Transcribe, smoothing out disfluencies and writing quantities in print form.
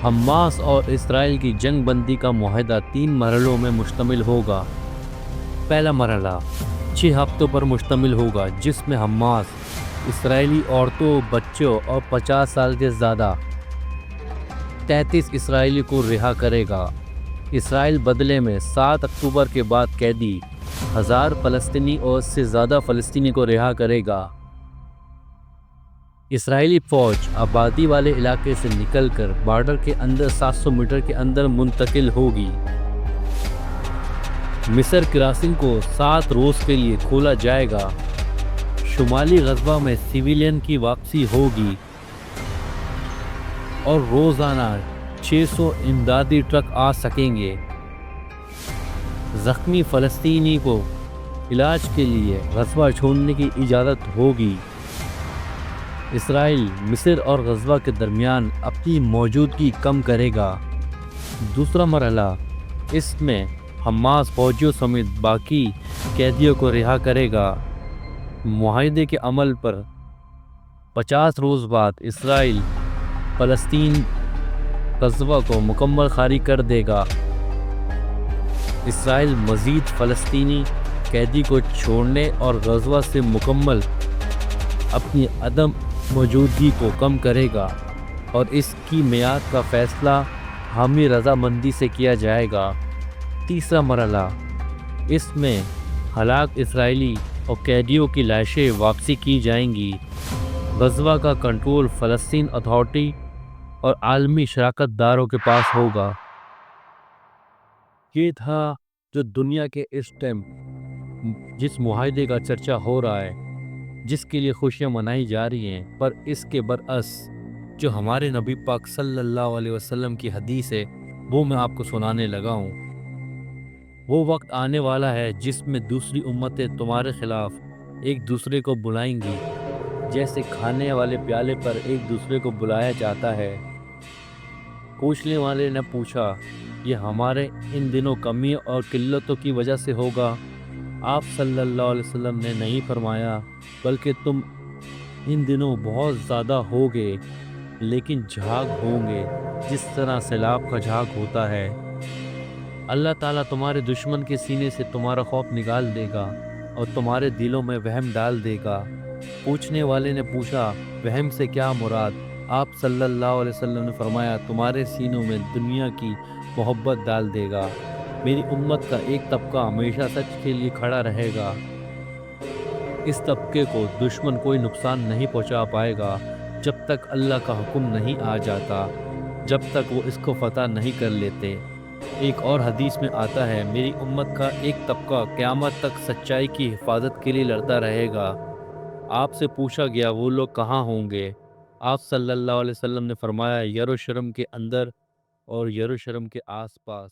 Hamas اور اسرائیل کی جنگ بندی کا معاہدہ 3 مرحلوں میں مشتمل ہوگا۔ پہلا مرحلہ 6 ہفتوں پر مشتمل ہوگا، جس میں حماس اسرائیلی عورتوں، بچوں اور 50 سال سے زیادہ 33 اسرائیلی کو رہا کرے گا۔ اسرائیل بدلے میں 7 اکتوبر کے بعد قیدی 1000 فلسطینی اور اس سے زیادہ فلسطینی کو رہا کرے گا۔ اسرائیلی فوج آبادی والے علاقے سے نکل کر بارڈر کے اندر 700 میٹر کے اندر منتقل ہوگی۔ مصر کراسنگ کو 7 روز کے لیے کھولا جائے گا۔ شمالی غزہ میں سویلین کی واپسی ہوگی اور روزانہ 600 امدادی ٹرک آ سکیں گے۔ زخمی فلسطینی کو علاج کے لیے غزہ چھوڑنے کی اجازت ہوگی۔ اسرائیل مصر اور غزہ کے درمیان اپنی موجودگی کم کرے گا۔ دوسرا مرحلہ، اس میں حماس فوجیوں سمیت باقی قیدیوں کو رہا کرے گا۔ معاہدے کے عمل پر 50 روز بعد اسرائیل فلسطین غزہ کو مکمل خالی کر دے گا۔ اسرائیل مزید فلسطینی قیدی کو چھوڑنے اور غزہ سے مکمل اپنی عدم موجودگی کو کم کرے گا اور اس کی میعاد کا فیصلہ حامی رضامندی سے کیا جائے گا۔ تیسرا مرحلہ، اس میں ہلاک اسرائیلی اور قیدیوں کی لاشیں واپسی کی جائیں گی۔ غزہ کا کنٹرول فلسطین اتھارٹی اور عالمی شراکت داروں کے پاس ہوگا۔ یہ تھا جو دنیا کے اس ٹائم جس معاہدے کا چرچا ہو رہا ہے، جس کے لیے خوشیاں منائی جا رہی ہیں، پر اس کے برعکس جو ہمارے نبی پاک صلی اللہ علیہ وسلم کی حدیث ہے وہ میں آپ کو سنانے لگا ہوں۔ وہ وقت آنے والا ہے جس میں دوسری امتیں تمہارے خلاف ایک دوسرے کو بلائیں گی، جیسے کھانے والے پیالے پر ایک دوسرے کو بلایا جاتا ہے۔ پوچھنے والے نے پوچھا، یہ ہمارے ان دنوں کمی اور قلتوں کی وجہ سے ہوگا؟ آپ صلی اللہ علیہ وسلم نے نہیں فرمایا، بلکہ تم ان دنوں بہت زیادہ ہوگے، لیکن جھاگ ہوں گے جس طرح سیلاب کا جھاگ ہوتا ہے۔ اللہ تعالیٰ تمہارے دشمن کے سینے سے تمہارا خوف نکال دے گا اور تمہارے دلوں میں وہم ڈال دے گا۔ پوچھنے والے نے پوچھا، وہم سے کیا مراد؟ آپ صلی اللہ علیہ وسلم نے فرمایا، تمہارے سینوں میں دنیا کی محبت ڈال دے گا۔ میری امت کا ایک طبقہ ہمیشہ سچ کے لیے کھڑا رہے گا۔ اس طبقے کو دشمن کوئی نقصان نہیں پہنچا پائے گا جب تک اللہ کا حکم نہیں آ جاتا، جب تک وہ اس کو فتح نہیں کر لیتے۔ ایک اور حدیث میں آتا ہے، میری امت کا ایک طبقہ قیامت تک سچائی کی حفاظت کے لیے لڑتا رہے گا۔ آپ سے پوچھا گیا، وہ لوگ کہاں ہوں گے؟ آپ صلی اللہ علیہ وسلم نے فرمایا، یروشلم کے اندر اور یروشلم کے آس پاس۔